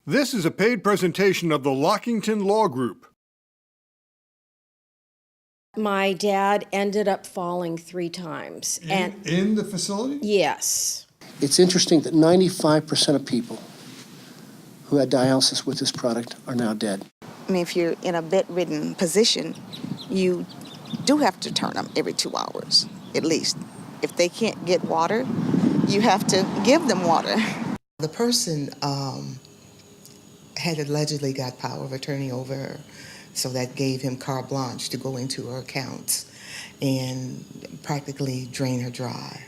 This is a paid presentation of the Lockington Law Group. My dad ended up falling 3 times. In the facility? Yes. It's interesting that 95% of people who had dialysis with this product are now dead. I mean, if you're in a bedridden position, you do have to turn them every 2 hours, at least. If they can't get water, you have to give them water. The person had allegedly got power of attorney over her, so that gave him carte blanche to go into her accounts and practically drain her dry.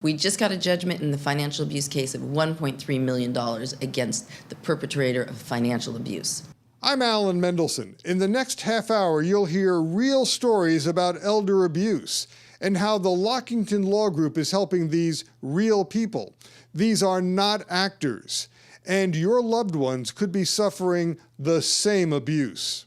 We just got a judgment in the financial abuse case of $1.3 million against the perpetrator of financial abuse. I'm Alan Mendelson. In the next half hour, you'll hear real stories about elder abuse and how the Lockington Law Group is helping these real people. These are not actors, and your loved ones could be suffering the same abuse.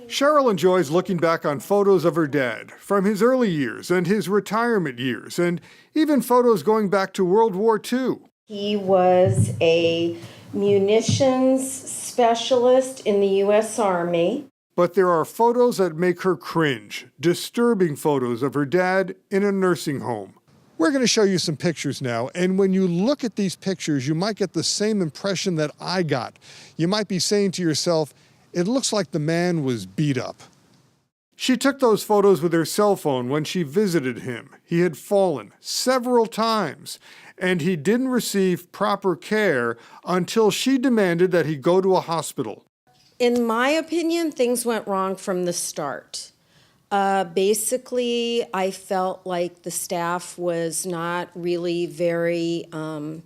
Cheryl enjoys looking back on photos of her dad from his early years and his retirement years, and even photos going back to World War II. He was a munitions specialist in the U.S. Army. But there are photos that make her cringe, disturbing photos of her dad in a nursing home. We're going to show you some pictures now, and when you look at these pictures, you might get the same impression that I got. You might be saying to yourself, it looks like the man was beat up. She took those photos with her cell phone when she visited him. He had fallen several times, and he didn't receive proper care until she demanded that he go to a hospital. In my opinion, things went wrong from the start. Basically, I felt like the staff was not really very on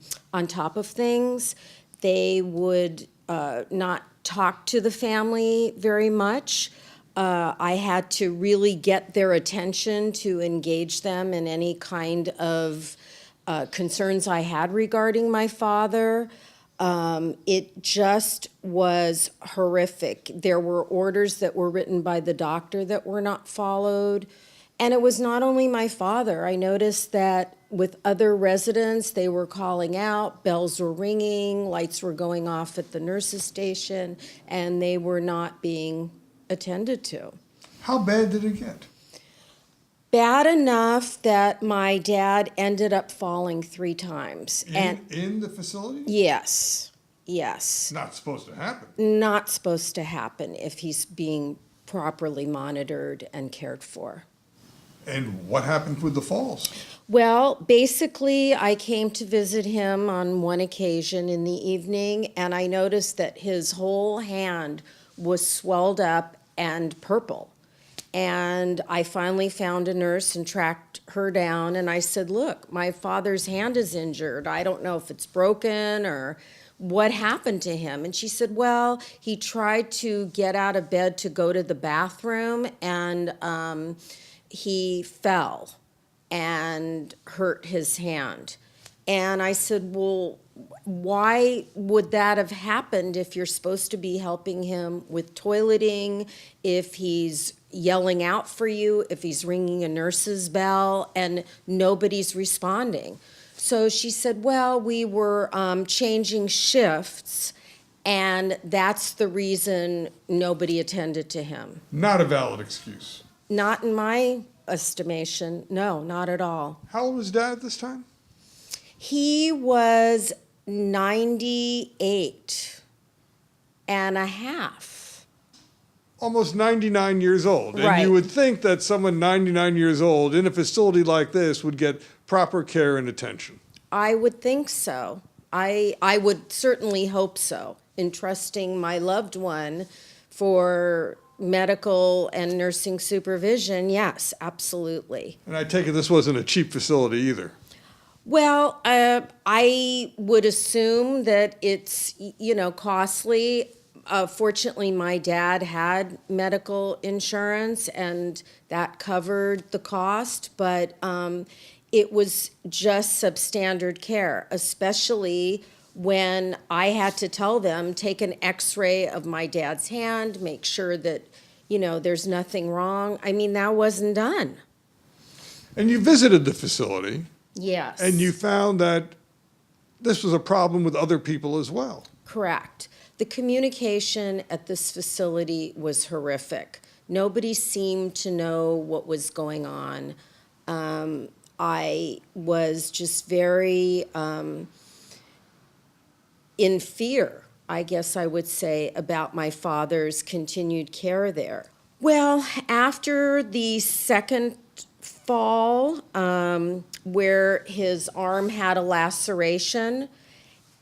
top of things. They would not talk to the family very much. I had to really get their attention to engage them in any kind of concerns I had regarding my father. It just was horrific. There were orders that were written by the doctor that were not followed. And it was not only my father. I noticed that with other residents, they were calling out, bells were ringing, lights were going off at the nurse's station, and they were not being attended to. How bad did it get? Bad enough that my dad ended up falling 3 times. In the facility? Yes. Not supposed to happen. Not supposed to happen if he's being properly monitored and cared for. And what happened with the falls? Well, basically, I came to visit him on one occasion in the evening, and I noticed that his whole hand was swelled up and purple. And I finally found a nurse and tracked her down, and I said, look, my father's hand is injured. I don't know if it's broken or what happened to him. And she said, well, he tried to get out of bed to go to the bathroom, and he fell and hurt his hand. And I said, well, why would that have happened if you're supposed to be helping him with toileting, if he's yelling out for you, if he's ringing a nurse's bell, and nobody's responding? So she said, well, we were changing shifts, and that's the reason nobody attended to him. Not a valid excuse. Not in my estimation. No, not at all. How old was Dad at this time? He was 98 and a half. Almost 99 years old. And Right. you would think that someone 99 years old in a facility like this would get proper care and attention. I would think so. I would certainly hope so, entrusting my loved one for medical and nursing supervision. Yes, absolutely. And I take it this wasn't a cheap facility either. Well, I would assume that it's, costly. Fortunately, my dad had medical insurance, and that covered the cost, but it was just substandard care, especially when I had to tell them, take an x-ray of my dad's hand, make sure that, there's nothing wrong. I mean, that wasn't done. And you visited the facility. Yes. And you found that This was a problem with other people as well. Correct. The communication at this facility was horrific. Nobody seemed to know what was going on. I was just very in fear, I guess I would say, about my father's continued care there. Well, after the second fall, where his arm had a laceration,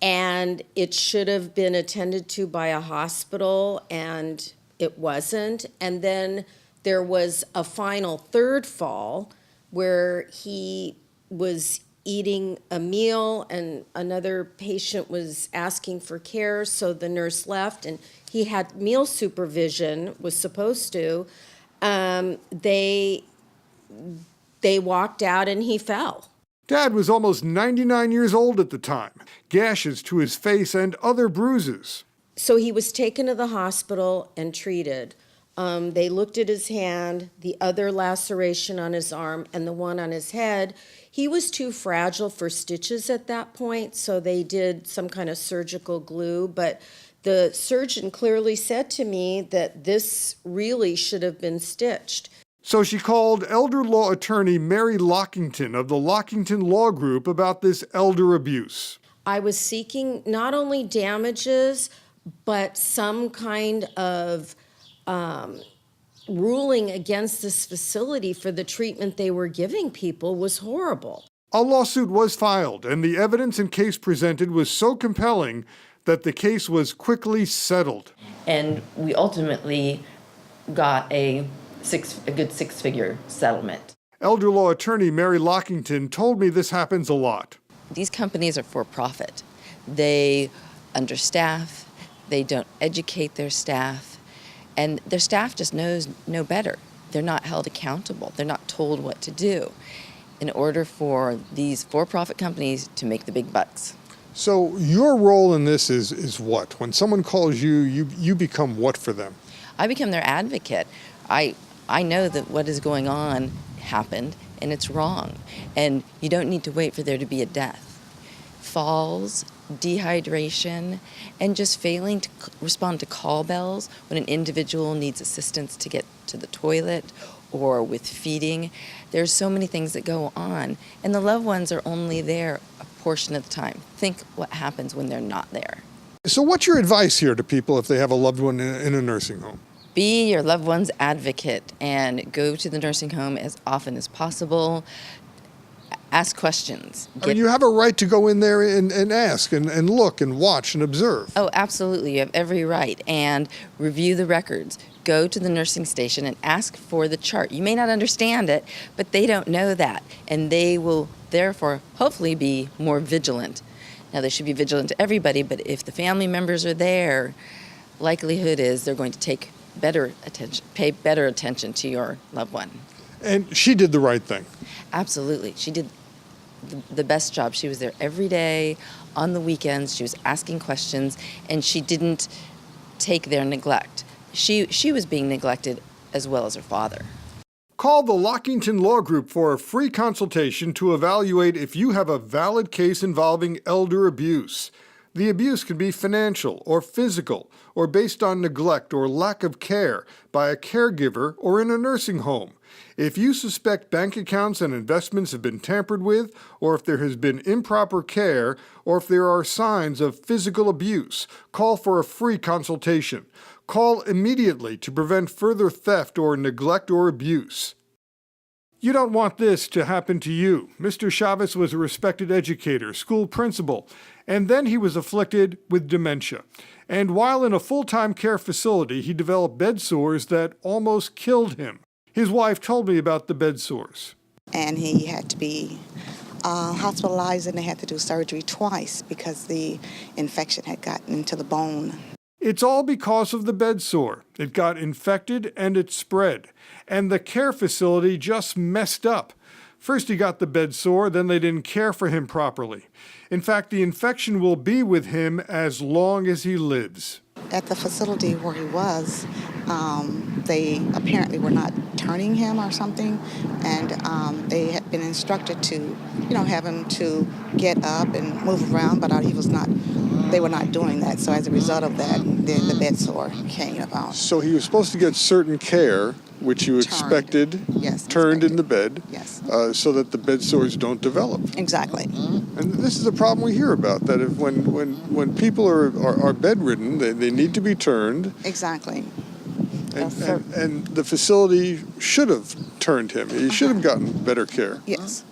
and it should have been attended to by a hospital, and it wasn't. And then there was a final third fall where he was eating a meal and another patient was asking for care, so the nurse left and he had meal supervision, was supposed to. They walked out and he fell. Dad was almost 99 years old at the time, gashes to his face and other bruises. So he was taken to the hospital and treated. They looked at his hand, the other laceration on his arm, and the one on his head. He was too fragile for stitches at that point, so they did some kind of surgical glue. But the surgeon clearly said to me that this really should have been stitched. So she called elder law attorney Mary Lockington of the Lockington Law Group about this elder abuse. I was seeking not only damages, but some kind of ruling against this facility for the treatment they were giving people was horrible. A lawsuit was filed, and the evidence and case presented was so compelling that the case was quickly settled. And we ultimately got a good six-figure settlement. Elder law attorney Mary Lockington told me this happens a lot. These companies are for profit. They understaff, they don't educate their staff, and their staff just knows no better. They're not held accountable. They're not told what to do in order for these for-profit companies to make the big bucks. So your role in this is what? When someone calls you, you become what for them? I become their advocate. I know that what is going on happened and it's wrong, and you don't need to wait for there to be a death. Falls, dehydration, and just failing to respond to call bells when an individual needs assistance to get to the toilet or with feeding. There's so many things that go on, and the loved ones are only there a portion of the time. Think what happens when they're not there. So what's your advice here to people if they have a loved one in a nursing home? Be your loved one's advocate and go to the nursing home as often as possible. Ask questions. I mean, you have a right to go in there and ask and look and watch and observe. Oh, absolutely. You have every right. And review the records. Go to the nursing station and ask for the chart. You may not understand it, but they don't know that. And they will therefore hopefully be more vigilant. Now, they should be vigilant to everybody, but if the family members are there, likelihood is they're going to take pay better attention to your loved one. And she did the right thing. Absolutely. She did the best job. She was there every day, on the weekends. She was asking questions, and she didn't take their neglect. She was being neglected as well as her father. Call the Lockington Law Group for a free consultation to evaluate if you have a valid case involving elder abuse. The abuse can be financial or physical or based on neglect or lack of care by a caregiver or in a nursing home. If you suspect bank accounts and investments have been tampered with, or if there has been improper care, or if there are signs of physical abuse, call for a free consultation. Call immediately to prevent further theft or neglect or abuse. You don't want this to happen to you. Mr. Chavez was a respected educator, school principal, and then he was afflicted with dementia. And while in a full-time care facility, he developed bed sores that almost killed him. His wife told me about the bed sores. And he had to be hospitalized, and they had to do surgery twice because the infection had gotten into the bone. It's all because of the bed sore. It got infected and it spread. And the care facility just messed up. First he got the bed sore, then they didn't care for him properly. In fact, the infection will be with him as long as he lives. At the facility where he was, they apparently were not turning him or something, and they had been instructed to have him to get up and move around, but they were not doing that. So as a result of that, then the bed sore came about. So he was supposed to get certain care, which you expected, Yes, turned expected. in the bed, Yes. so that the bed sores don't develop. Exactly. And this is a problem we hear about, that if when people are bedridden, they need to be turned, Exactly. and the facility should have turned him. He should have gotten better care. Yes.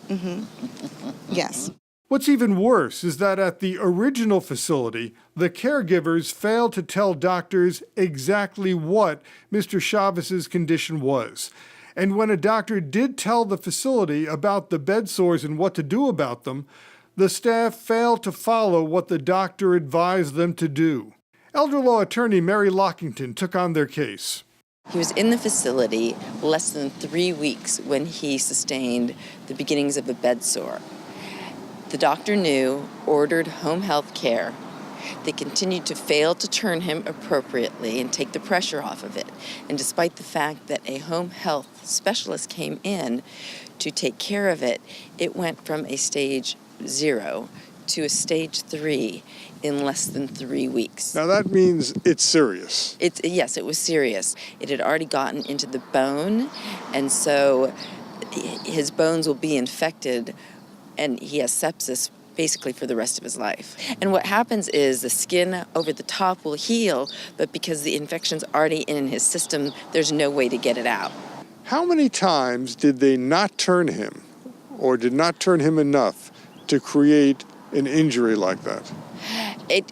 Yes. What's even worse is that at the original facility, the caregivers failed to tell doctors exactly what Mr. Chavez's condition was. And when a doctor did tell the facility about the bed sores and what to do about them, the staff failed to follow what the doctor advised them to do. Elder law attorney Mary Lockington took on their case. He was in the facility less than 3 weeks when he sustained the beginnings of a bed sore. The doctor knew, ordered home health care. They continued to fail to turn him appropriately and take the pressure off of it. And despite the fact that a home health specialist came in to take care of it, it went from a stage 0 to a stage 3 in less than 3 weeks. Now that means it's serious. Yes, it was serious. It had already gotten into the bone, and so his bones will be infected, and he has sepsis basically for the rest of his life. And what happens is the skin over the top will heal, but because the infection's already in his system, there's no way to get it out. How many times did they not turn him, or did not turn him enough to create an injury like that? It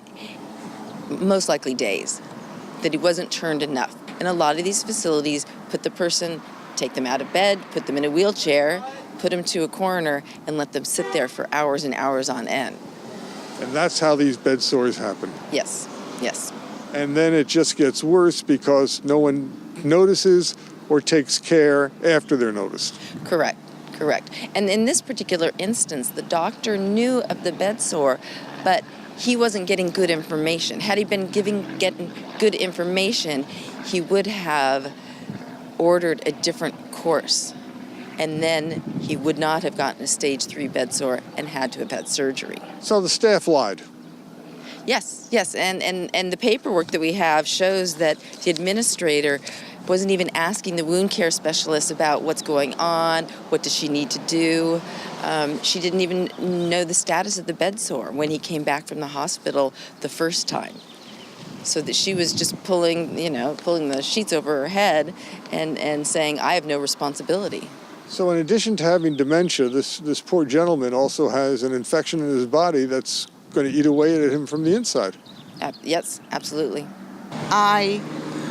most likely days that he wasn't turned enough. And a lot of these facilities put the person, take them out of bed, put them in a wheelchair, put them to a corner, and let them sit there for hours and hours on end. And that's how these bed sores happen. Yes, yes. And then it just gets worse because no one notices or takes care after they're noticed. Correct. And in this particular instance, the doctor knew of the bed sore, but he wasn't getting good information. Had he been getting good information, he would have ordered a different course. And then he would not have gotten a stage 3 bed sore and had to have had surgery. So the staff lied. Yes. And the paperwork that we have shows that the administrator wasn't even asking the wound care specialist about what's going on, what does she need to do. She didn't even know the status of the bed sore when he came back from the hospital the first time. So that she was just pulling the sheets over her head and saying, I have no responsibility. So in addition to having dementia, this poor gentleman also has an infection in his body that's going to eat away at him from the inside. Yes, absolutely. I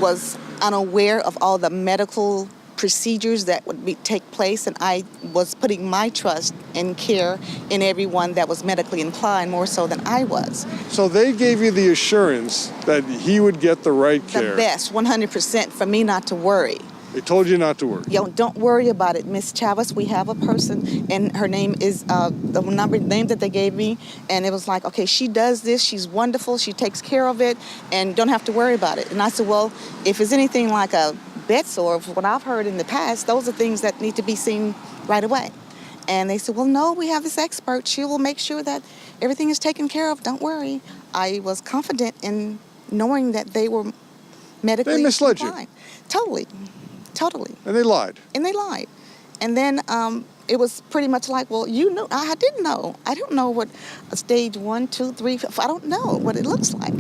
was unaware of all the medical procedures that would take place, and I was putting my trust and care in everyone that was medically inclined more so than I was. So they gave you the assurance that he would get the right care. The best, 100%, for me not to worry. They told you not to worry. Don't worry about it, Miss Chavez. We have a person, and her name is the name that they gave me, and it was like, okay, she does this, she's wonderful, she takes care of it, and don't have to worry about it. And I said, well, if it's anything like a bed sore, from what I've heard in the past, those are things that need to be seen right away. And they said, well, no, we have this expert. She will make sure that everything is taken care of. Don't worry. I was confident in knowing that they were medically They misled compliant. you. Totally. And they lied. And then it was pretty much like, well, you know, I didn't know. I don't know what a stage 1, 2, 3, 4, I don't know what it looks like,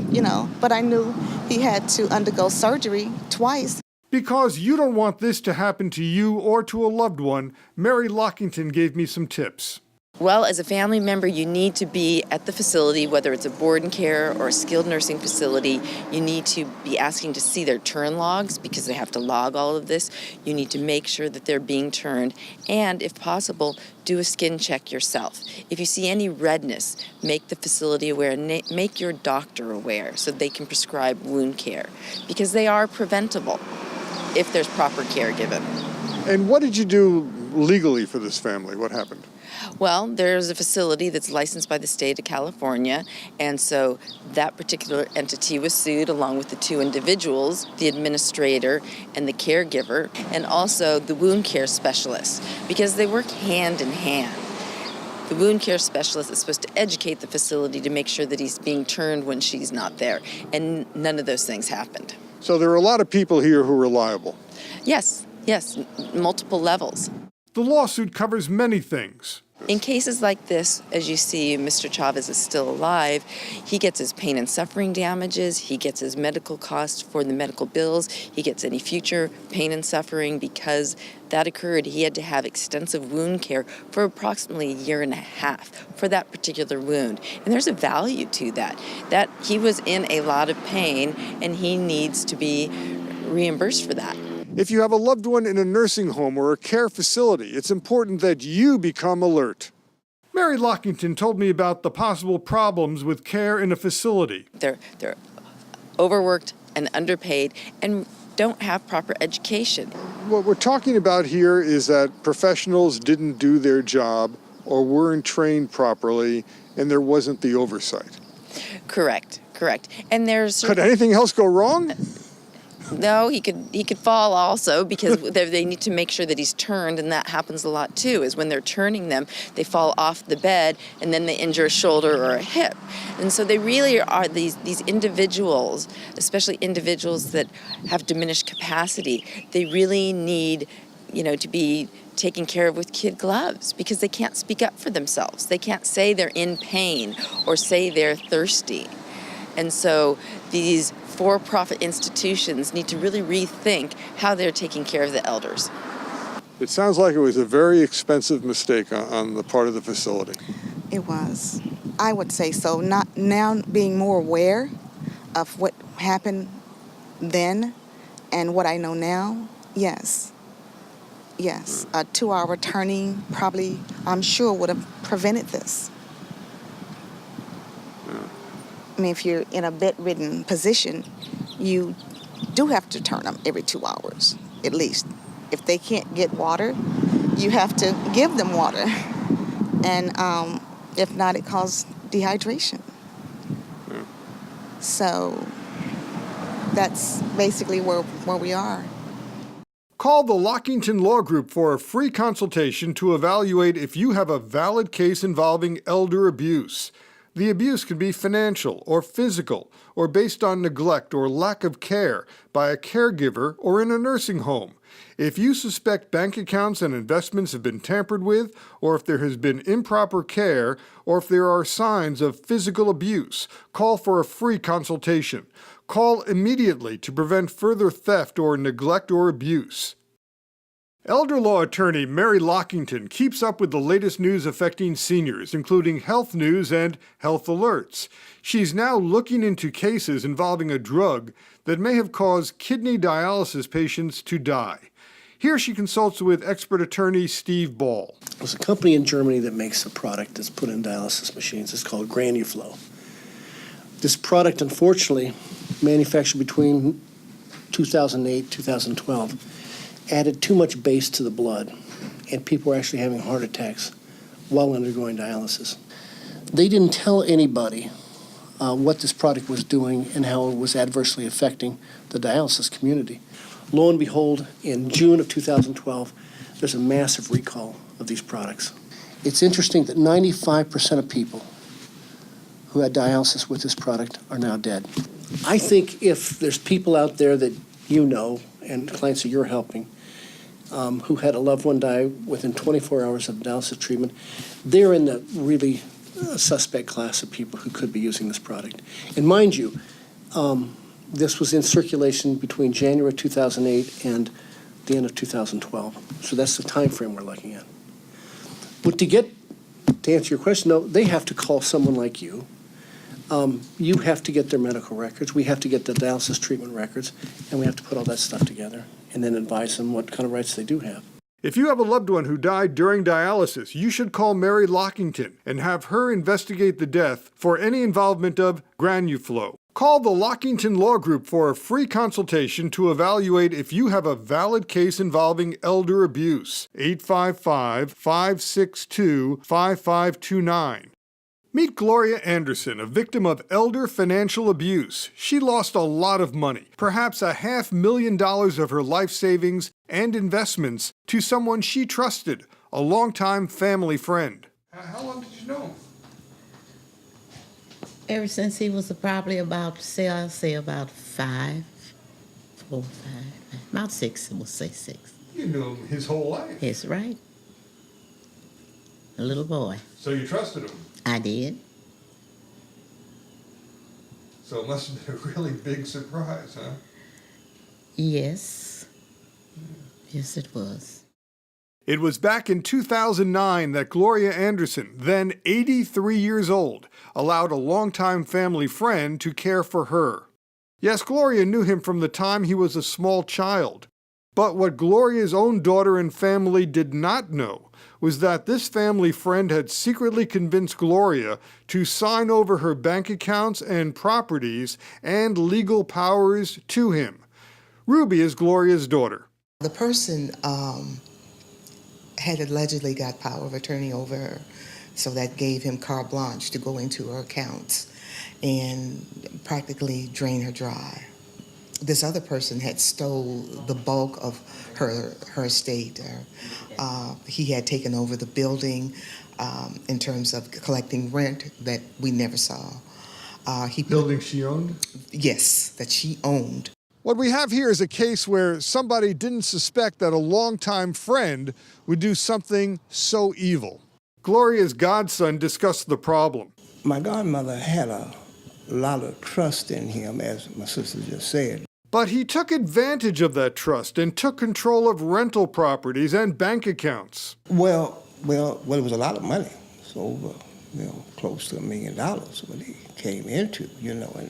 But I knew he had to undergo surgery twice. Because you don't want this to happen to you or to a loved one, Mary Lockington gave me some tips. Well, as a family member, you need to be at the facility, whether it's a board and care or a skilled nursing facility. You need to be asking to see their turn logs because they have to log all of this. You need to make sure that they're being turned. And if possible, do a skin check yourself. If you see any redness, make the facility aware, make your doctor aware so they can prescribe wound care because they are preventable if there's proper care given. And what did you do legally for this family? What happened? Well, there's a facility that's licensed by the state of California, and so that particular entity was sued along with the 2 individuals, the administrator and the caregiver, and also the wound care specialist, because they work hand in hand. The wound care specialist is supposed to educate the facility to make sure that he's being turned when she's not there. And none of those things happened. So there are a lot of people here who are liable. Yes, multiple levels. The lawsuit covers many things. In cases like this, as you see, Mr. Chavez is still alive. He gets his pain and suffering damages. He gets his medical costs for the medical bills. He gets any future pain and suffering because that occurred. He had to have extensive wound care for approximately a year and a half for that particular wound. And there's a value to that. That he was in a lot of pain and he needs to be reimbursed for that. If you have a loved one in a nursing home or a care facility, it's important that you become alert. Mary Lockington told me about the possible problems with care in a facility. They're overworked and underpaid and don't have proper education. What we're talking about here is that professionals didn't do their job or weren't trained properly and there wasn't the oversight. Correct. And there's Could anything else go wrong? No, he could fall also because they need to make sure that he's turned, and that happens a lot too, is when they're turning them, they fall off the bed and then they injure a shoulder or a hip. And so they really are these individuals, especially individuals that have diminished capacity, they really need, to be taken care of with kid gloves because they can't speak up for themselves. They can't say they're in pain or say they're thirsty. And so these for-profit institutions need to really rethink how they're taking care of the elders. It sounds like it was a very expensive mistake on the part of the facility. It was. I would say so. Not now being more aware of what happened then and what I know now, yes. Yes, a 2-hour turning probably, I'm sure, would have prevented this. I mean, if you're in a bedridden position, you do have to turn them every 2 hours, at least. If they can't get water, you have to give them water. And if not, it causes dehydration. So that's basically where we are. Call the Lockington Law Group for a free consultation to evaluate if you have a valid case involving elder abuse. The abuse can be financial or physical or based on neglect or lack of care by a caregiver or in a nursing home. If you suspect bank accounts and investments have been tampered with, or if there has been improper care, or if there are signs of physical abuse, call for a free consultation. Call immediately to prevent further theft or neglect or abuse. Elder law attorney Mary Lockington keeps up with the latest news affecting seniors, including health news and health alerts. She's now looking into cases involving a drug that may have caused kidney dialysis patients to die. Here she consults with expert attorney Steve Ball. There's a company in Germany that makes a product that's put in dialysis machines. It's called Granuflow. This product, unfortunately, manufactured between 2008 2012, added too much base to the blood, and people were actually having heart attacks while undergoing dialysis. They didn't tell anybody what this product was doing and how it was adversely affecting the dialysis community. Lo and behold, in June of 2012, there's a massive recall of these products. It's interesting that 95% of people who had dialysis with this product are now dead. I think if there's people out there that you know and clients that you're helping who had a loved one die within 24 hours of dialysis treatment, they're in the really suspect class of people who could be using this product. And mind you, this was in circulation between January 2008 and the end of 2012. So that's the time frame we're looking at. But to answer your question, no, they have to call someone like you. You have to get their medical records. We have to get the dialysis treatment records, and we have to put all that stuff together and then advise them what kind of rights they do have. If you have a loved one who died during dialysis, you should call Mary Lockington and have her investigate the death for any involvement of Granuflow. Call the Lockington Law Group for a free consultation to evaluate if you have a valid case involving elder abuse. 855-562-5529. Meet Gloria Anderson, a victim of elder financial abuse. She lost a lot of money, perhaps $500,000 of her life savings and investments, to someone she trusted, a longtime family friend. How long did you know him? Ever since he was probably about, I'll say about 5, 4, 5, about 6, we'll say 6. You knew him his whole life. That's right. A little boy. So you trusted him. I did. So it must have been a really big surprise, huh? Yes. Yes, it was. It was back in 2009 that Gloria Anderson, then 83 years old, allowed a longtime family friend to care for her. Yes, Gloria knew him from the time he was a small child. But what Gloria's own daughter and family did not know was that this family friend had secretly convinced Gloria to sign over her bank accounts and properties and legal powers to him. Ruby is Gloria's daughter. The person had allegedly got power of attorney over her, so that gave him carte blanche to go into her accounts and practically drain her dry. This other person had stole the bulk of her estate. He had taken over the building in terms of collecting rent that we never saw. Building she owned? Yes, that she owned. What we have here is a case where somebody didn't suspect that a longtime friend would do something so evil. Gloria's godson discussed the problem. My godmother had a lot of trust in him, as my sister just said. But he took advantage of that trust and took control of rental properties and bank accounts. Well, it was a lot of money. It's over, close to $1 million what he came into, and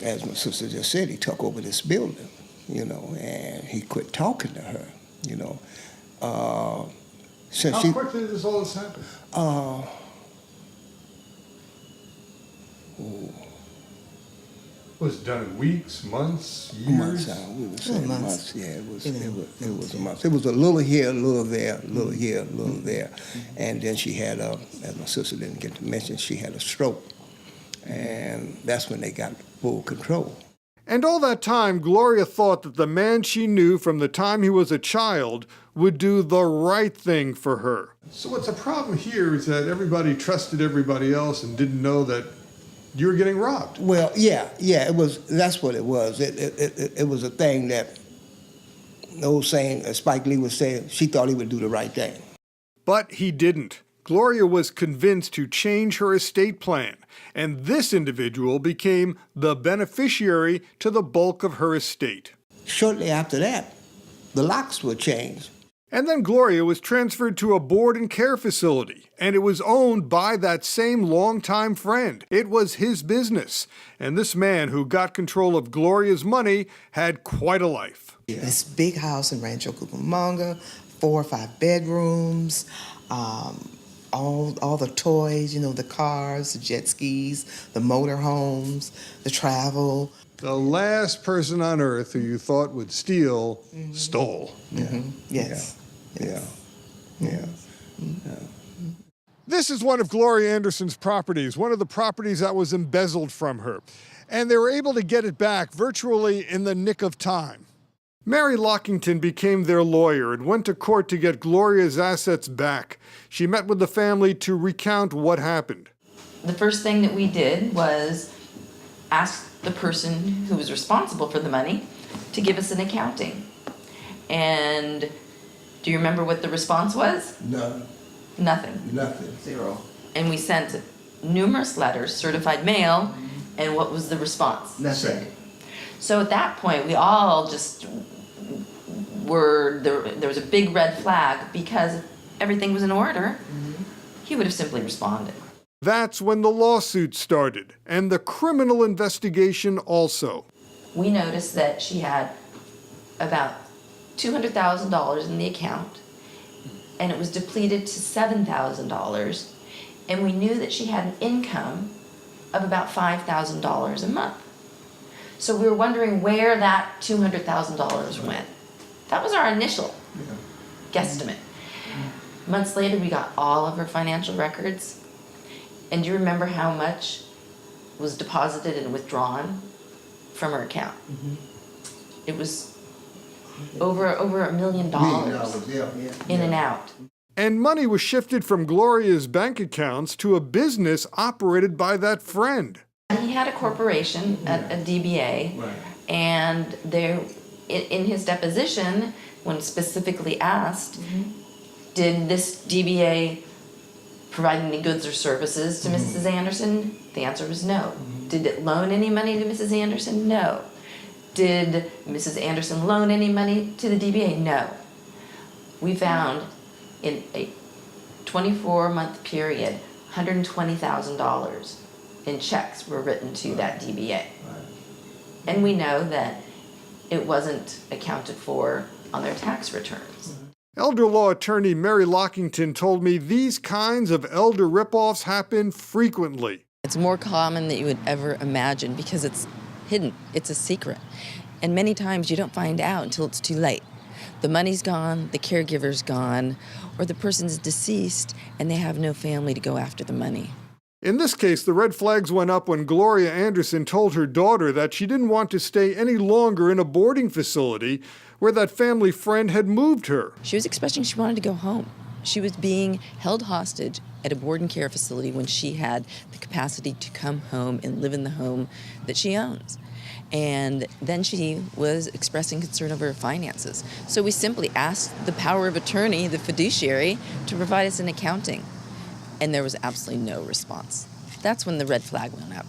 as my sister just said, he took over this building, and he quit talking to her, Since How quickly does all this happen? Was it done in weeks, months, years? We were saying Months. months. Yeah, it was a month. It was a little here, a little there, a little here, a little there, and then she had as my sister didn't get to mention, she had a stroke, and that's when they got full control. And all that time, Gloria thought that the man she knew from the time he was a child would do the right thing for her. So what's the problem here is that everybody trusted everybody else and didn't know that you were getting robbed. Well, yeah, it was. That's what it was. It was a thing that the old saying, Spike Lee would say, she thought he would do the right thing. But he didn't. Gloria was convinced to change her estate plan, and this individual became the beneficiary to the bulk of her estate. Shortly after that, the locks were changed. And then Gloria was transferred to a board and care facility, and it was owned by that same longtime friend. It was his business, and this man who got control of Gloria's money had quite a life. Yeah. This big house in Rancho Cucamonga, 4 or 5 bedrooms, all the toys, the cars, the jet skis, the motor homes, the travel. The last person on earth who you thought would steal, stole. Mm-hmm. Yes. Yeah. This is one of Gloria Anderson's properties, one of the properties that was embezzled from her. And they were able to get it back virtually in the nick of time. Mary Lockington became their lawyer and went to court to get Gloria's assets back. She met with the family to recount what happened. The first thing that we did was ask the person who was responsible for the money to give us an accounting. And do you remember what the response was? None. Nothing. Nothing. Zero. And we sent numerous letters, certified mail, and what was the response? Nothing. So at that point, we all just there was a big red flag, because if everything was in order, he would have simply responded. That's when the lawsuit started, and the criminal investigation also. We noticed that she had about $200,000 in the account, and it was depleted to $7,000, and we knew that she had an income of about $5,000 a month. So we were wondering where that $200,000 went. That was our initial guesstimate. Months later, we got all of her financial records. And do you remember how much was deposited and withdrawn from her account? It was over $1 million Yeah. in and out. And money was shifted from Gloria's bank accounts to a business operated by that friend. He had a corporation, a DBA, and there, in his deposition, when specifically asked, did this DBA provide any goods or services to Mrs. Anderson? The answer was no. Did it loan any money to Mrs. Anderson? No. Did Mrs. Anderson loan any money to the DBA? No. We found in a 24-month period, $120,000 in checks were written to that DBA. And we know that it wasn't accounted for on their tax returns. Elder law attorney Mary Lockington told me these kinds of elder ripoffs happen frequently. It's more common than you would ever imagine because it's hidden, it's a secret. And many times you don't find out until it's too late. The money's gone, the caregiver's gone, or the person's deceased and they have no family to go after the money. In this case, the red flags went up when Gloria Anderson told her daughter that she didn't want to stay any longer in a boarding facility where that family friend had moved her. She was expressing she wanted to go home. She was being held hostage at a board and care facility when she had the capacity to come home and live in the home that she owns. And then she was expressing concern over her finances. So we simply asked the power of attorney, the fiduciary, to provide us an accounting. And there was absolutely no response. That's when the red flag went up.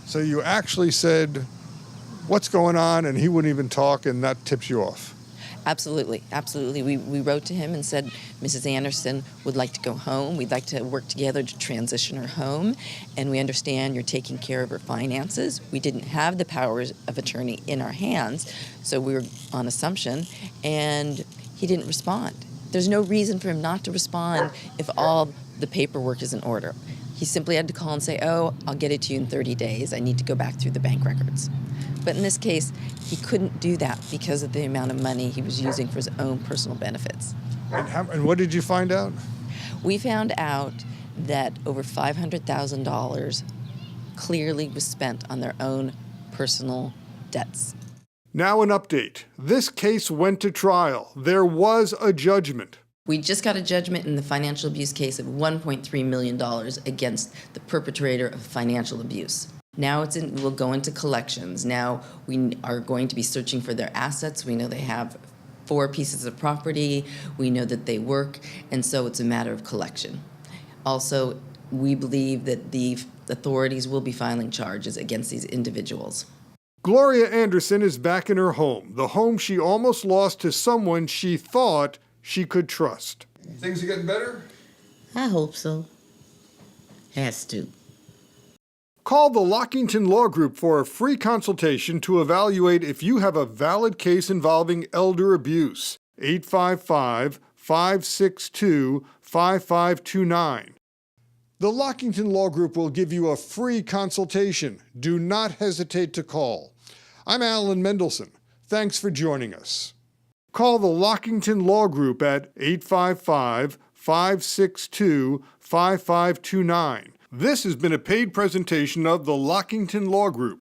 So you actually said, what's going on? And he wouldn't even talk, and that tips you off. Absolutely, absolutely. We wrote to him and said, Mrs. Anderson would like to go home. We'd like to work together to transition her home. And we understand you're taking care of her finances. We didn't have the powers of attorney in our hands, so we were on assumption. And he didn't respond. There's no reason for him not to respond if all the paperwork is in order. He simply had to call and say, oh, I'll get it to you in 30 days. I need to go back through the bank records. But in this case, he couldn't do that because of the amount of money he was using for his own personal benefits. And what did you find out? We found out that over $500,000 clearly was spent on their own personal debts. Now an update. This case went to trial. There was a judgment. We just got a judgment in the financial abuse case of $1.3 million against the perpetrator of financial abuse. Now we'll go into collections. Now we are going to be searching for their assets. We know they have 4 pieces of property. We know that they work, and so it's a matter of collection. Also, we believe that the authorities will be filing charges against these individuals. Gloria Anderson is back in her home, the home she almost lost to someone she thought she could trust. Things are getting better? I hope so. Has to. Call the Lockington Law Group for a free consultation to evaluate if you have a valid case involving elder abuse. 855-562-5529. The Lockington Law Group will give you a free consultation. Do not hesitate to call. I'm Alan Mendelson. Thanks for joining us. Call the Lockington Law Group at 855-562-5529. This has been a paid presentation of the Lockington Law Group.